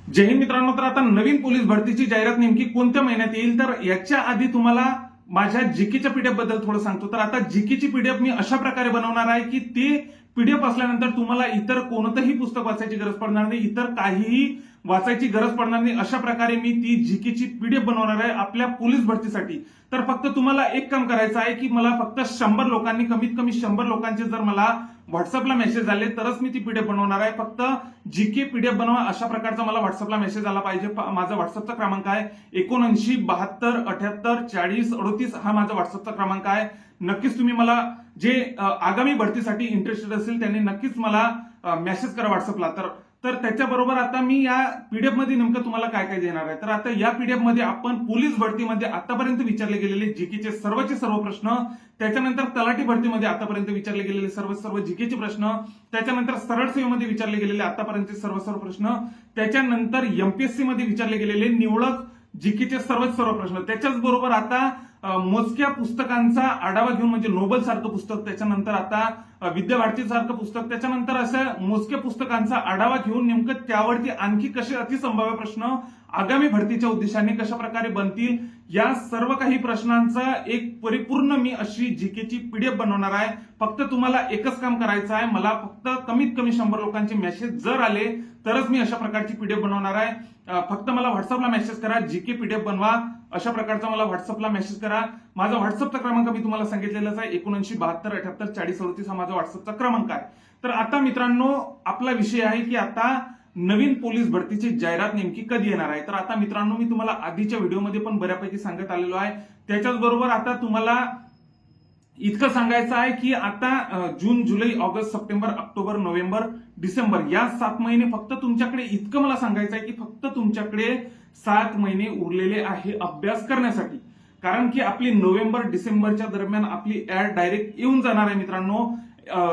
जय हिंद मित्रांनो. तर आता नवीन पोलीस भरतीची जाहिरात नेमकी कोणत्या महिन्यात येईल, तर याच्या आधी तुम्हाला माझ्या जीकेच्या पीडीएफ बद्दल थोडं सांगतो. तर आता जीकेची पीडीएफ मी अशा प्रकारे बनवणार आहे की ते पीडीएफ असल्यानंतर तुम्हाला इतर कोणतंही पुस्तक वाचायची गरज पडणार नाही, इतर काहीही वाचायची गरज पडणार नाही. अशा प्रकारे मी ती जीकेची पीडीएफ बनवणार आहे आपल्या पोलीस भरतीसाठी. तर फक्त तुम्हाला एक काम करायचं आहे की मला फक्त 100 लोकांनी, कमीत कमी 100 लोकांचे जर मला व्हॉट्सअपला मेसेज आले तरच मी ती पीडीएफ बनवणार आहे. फक्त जीके पीडीएफ बनवा अशा प्रकारचा मला व्हॉट्सअपला मेसेज आला पाहिजे. माझा व्हॉट्सअपचा क्रमांक आहे 79 72 78 40 38. हा माझा व्हॉट्सअपचा क्रमांक आहे. नक्कीच तुम्ही मला जे आगामी भरतीसाठी इंटरेस्टेड असेल त्यांनी नक्कीच मला मेसेज करा व्हॉट्सअपला. तर त्याच्याबरोबर आता मी या पीडीएफ मध्ये नेमकं तुम्हाला काय काय देणार आहे. तर आता या पीडीएफ मध्ये आपण पोलीस भरतीमध्ये आतापर्यंत विचारले गेलेले जीकेचे सर्वचे सर्व प्रश्न, त्याच्यानंतर तलाठी भरतीमध्ये आतापर्यंत विचारले गेलेले सर्व जीकेचे प्रश्न, त्याच्यानंतर सरळ सेवेमध्ये विचारले गेलेले आतापर्यंतचे सर्व प्रश्न, त्याच्यानंतर एमपीएससी मध्ये विचारले गेलेले निवडक जीकेचे सर्व प्रश्न, त्याच्याच बरोबर आता मोजक्या पुस्तकांचा आढावा घेऊन, म्हणजे नोबल सारखं पुस्तक, त्याच्यानंतर आता विद्याभारती सारखं पुस्तक, त्याच्यानंतर असं मोजक्या पुस्तकांचा आढावा घेऊन नेमकं त्यावरती आणखी कसे अतिसंभाव्य प्रश्न आगामी भरतीच्या उद्देशाने कशा प्रकारे बनतील, या सर्व काही प्रश्नांचा एक परिपूर्ण मी अशी जीकेची पीडीएफ बनवणार आहे. फक्त तुम्हाला एकच काम करायचं आहे, मला फक्त कमीत कमी 100 लोकांचे मेसेज जर आले तरच मी अशा प्रकारची पीडीएफ बनवणार आहे. फक्त मला व्हॉट्सअपला मेसेज करा, जीके पीडीएफ बनवा अशा प्रकारचा मला व्हॉट्सअपला मेसेज करा. माझा व्हॉट्सअपचा क्रमांक मी तुम्हाला सांगितलेलाच आहे 79 72 78 40 38 हा माझा व्हॉट्सअपचा क्रमांक आहे. तर आता मित्रांनो आपला विषय आहे की आता नवीन पोलीस भरतीची जाहिरात नेमकी कधी येणार आहे. तर आता मित्रांनो मी तुम्हाला आधीच्या व्हिडिओमध्ये पण बऱ्यापैकी सांगत आलेलो आहे. त्याच्याच बरोबर आता तुम्हाला इतकं सांगायचं आहे की आता जून जुलै August September October November December या 7 महिने फक्त तुमच्याकडे, इतकं मला सांगायचं आहे की फक्त तुमच्याकडे 7 महिने उरलेले आहे अभ्यास करण्यासाठी. कारण की आपली नोव्हेंबर डिसेंबरच्या दरम्यान आपली ऍड डायरेक्ट येऊन जाणार आहे मित्रांनो.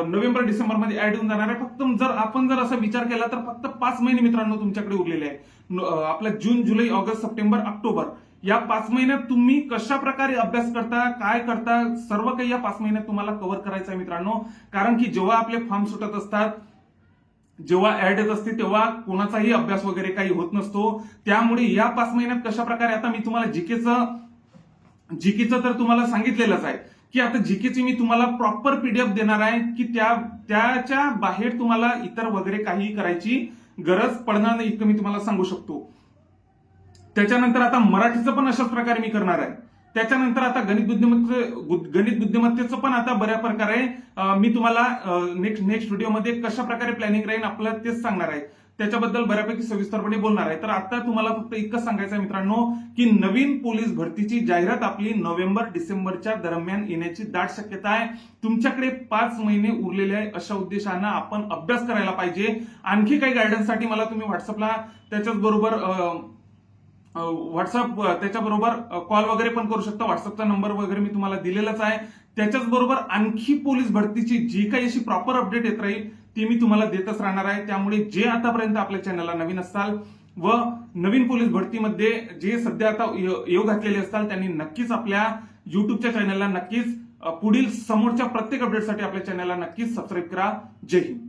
नोव्हेंबर डिसेंबर मध्ये ऍड येऊन जाणार आहे. फक्त आपण जर असा विचार केला तर फक्त 5 महिने मित्रांनो तुमच्याकडे उरलेले आहे. आपला जून जुलै ऑगस्ट सप्टेंबर ऑक्टोबर या 5 महिन्यात तुम्ही कशा प्रकारे अभ्यास करता, काय करता, सर्व काही या 5 महिन्यात तुम्हाला कव्हर करायचं आहे मित्रांनो. कारण की जेव्हा आपले फॉर्म सुटत असतात, जेव्हा ऍड येत असते तेव्हा कोणाचाही अभ्यास वगैरे काही होत नसतो. त्यामुळे या 5 महिन्यात कशा प्रकारे, आता मी तुम्हाला जीकेचं तर तुम्हाला सांगितलेलंच आहे की आता जीकेची मी तुम्हाला प्रॉपर पीडीएफ देणार आहे की त्याच्या बाहेर तुम्हाला इतर वगैरे काही करायची गरज पडणार नाही, इतकं मी तुम्हाला सांगू शकतो. त्याच्यानंतर आता मराठीचं पण अशाच प्रकारे मी करणार आहे. त्याच्यानंतर आता गणित बुद्धिमत्तेचं पण आता बऱ्या प्रकारे मी तुम्हाला नेक्स्ट व्हिडिओमध्ये कशा प्रकारे प्लॅनिंग राहील आपल्याला तेच सांगणार आहे. त्याच्याबद्दल बऱ्यापैकी सविस्तरपणे बोलणार आहे. तर आता तुम्हाला फक्त इतकं सांगायचं आहे मित्रांनो की नवीन पोलीस भरतीची जाहिरात आपली नोव्हेंबर डिसेंबरच्या दरम्यान येण्याची दाट शक्यता आहे. तुमच्याकडे 5 महिने उरलेले आहे, अशा उद्देशानं आपण अभ्यास करायला पाहिजे. आणखी काही गायडन्ससाठी मला तुम्ही व्हॉट्सअपला त्याच्याबरोबर कॉल वगैरे पण करू शकता. व्हॉट्सअपचा नंबर वगैरे मी तुम्हाला दिलेलाच आहे. त्याच्याच बरोबर आणखी पोलीस भरतीची जी काही अशी प्रॉपर अपडेट येत राहील ती मी तुम्हाला देतच राहणार आहे. त्यामुळे जे आतापर्यंत आपल्या चॅनलला नवीन असाल व नवीन पोलीस भरतीमध्ये जे सध्या आता येऊ घातलेले असतात त्यांनी नक्कीच आपल्या युट्यूबच्या चॅनलला नक्कीच पुढील समोरच्या प्रत्येक अपडेटसाठी आपल्या चॅनलला नक्कीच सबस्क्राईब करा. जय हिंद.